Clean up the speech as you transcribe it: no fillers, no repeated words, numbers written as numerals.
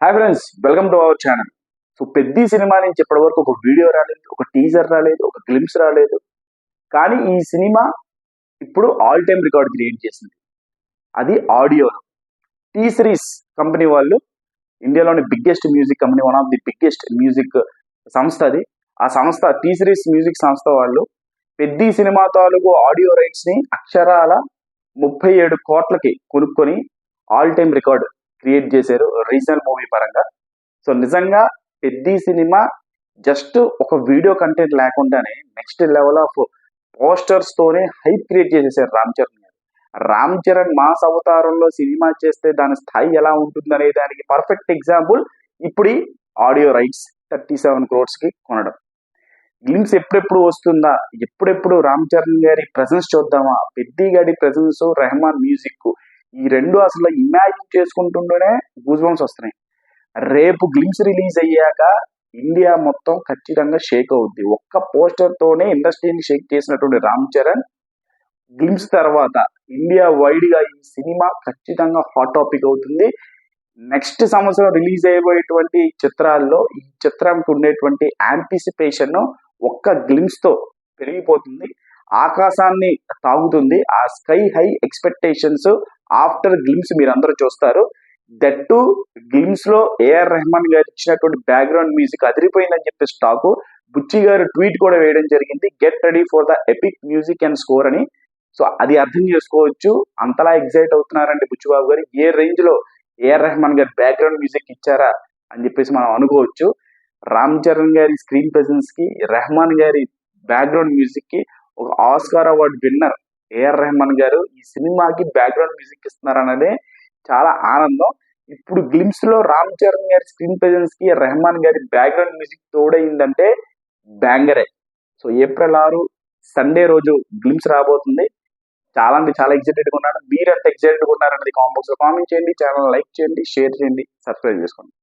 Hi friends, welcome to our channel. So పెద్ద cinema నుంచి ఇప్పటి వరకు ఒక వీడియో రాలేదు, ఒక టీజర్ రాలేదు, ఒక గ్లిమ్స్ రాలేదు. కానీ ఈ సినిమా ఇప్పుడు ఆల్ టైమ్ రికార్డ్ క్రియేట్ చేసింది. అది ఆడియోలో. టీ సిరీస్ కంపెనీ వాళ్ళు, ఇండియాలోని biggest music company, one of the biggest music సంస్థ అది. ఆ సంస్థ టీ సిరీస్ మ్యూజిక్ సంస్థ వాళ్ళు పెద్ద సినిమా తాలూకు ఆడియో రైట్స్ ని అక్షరాల 37 కోట్లకి కొనుక్కొని ఆల్ టైమ్ రికార్డ్ క్రియేట్ చేశారు రీజనల్ మూవీ పరంగా. సో నిజంగా పెద్ద సినిమా జస్ట్ ఒక వీడియో కంటెంట్ లేకుండానే నెక్స్ట్ లెవెల్ ఆఫ్ పోస్టర్స్ తోనే హైప్ క్రియేట్ చేసేసారు రామ్ చరణ్ గారు. రామ్ చరణ్ మాస్ అవతారంలో సినిమా చేస్తే దాని స్థాయి ఎలా ఉంటుందనే దానికి పర్ఫెక్ట్ ఎగ్జాంపుల్ ఇప్పుడు ఆడియో రైట్స్ 37 crores కి కొనడం. గ్లిమ్స్ ఎప్పుడెప్పుడు వస్తుందా, ఎప్పుడెప్పుడు రామ్ చరణ్ గారి ప్రెసెన్స్ చూద్దామా, పెద్ది గారి ప్రెసెన్స్, రెహమాన్ మ్యూజిక్, ఈ రెండు అసలు ఇమాజిన్ చేసుకుంటుంటేనే గూస్ బంప్స్ వస్తున్నాయి. రేపు గ్లిమ్స్ రిలీజ్ అయ్యాక ఇండియా మొత్తం ఖచ్చితంగా షేక్ అవుద్ది. ఒక్క పోస్టర్ తోనే ఇండస్ట్రీని షేక్ చేసినటువంటి రామ్ చరణ్ గ్లిమ్స్ తర్వాత ఇండియా వైడ్ గా ఈ సినిమా ఖచ్చితంగా హాట్ టాపిక్ అవుతుంది. నెక్స్ట్ సంవత్సరం రిలీజ్ అయ్యేటువంటి చిత్రాల్లో ఈ చిత్రానికి ఉండేటువంటి యాంటిసిపేషన్ ఒక్క గ్లిమ్స్ తో పెరిగిపోతుంది, ఆకాశాన్ని తాగుతుంది. ఆ sky high expectations after glimpse మీరు అందరూ చూస్తారు. దట్ టు గ్లిమ్స్ లో ఏఆర్ రెహమాన్ గారు ఇచ్చినటువంటి బ్యాక్గ్రౌండ్ మ్యూజిక్ అదిరిపోయిందని చెప్పి స్టాక్ బుచ్చి గారు ట్వీట్ కూడా వేయడం జరిగింది, get ready for the epic music and score అని. సో అది అర్థం చేసుకోవచ్చు అంతలా ఎగ్జైట్ అవుతున్నారంటే బుచ్చిబాబు గారు ఏ రేంజ్ లో ఏఆర్ రెహమాన్ గారి బ్యాక్గ్రౌండ్ మ్యూజిక్ ఇచ్చారా అని చెప్పేసి మనం అనుకోవచ్చు. రామ్ చరణ్ గారి స్క్రీన్ ప్రెసెన్స్ కి, రెహమాన్ గారి బ్యాక్గ్రౌండ్ మ్యూజిక్ కి ఒక Oscar award winner AR Rahman garu ఈ సినిమాకి బ్యాక్గ్రౌండ్ మ్యూజిక్ ఇస్తున్నారన్నదే చాలా ఆనందం. ఇప్పుడు గ్లిమ్స్ లో రామ్ చరణ్ గారి స్క్రీన్ ప్రెసెన్స్ కి రెహమాన్ గారి బ్యాక్గ్రౌండ్ మ్యూజిక్ తోడైందంటే బ్యాంగరే. సో ఏప్రిల్ 6 సండే రోజు గ్లిమ్స్ రాబోతుంది. చాలా అంటే చాలా ఎక్సైటెడ్ గా ఉన్నాను. మీరు ఎంత ఎక్సైటెడ్ గా ఉన్నారన్నది కామెంట్ బాక్స్ లో కామెంట్ చేయండి. ఛానల్ లైక్ చేయండి, షేర్ చేయండి, సబ్స్క్రైబ్ చేసుకోండి.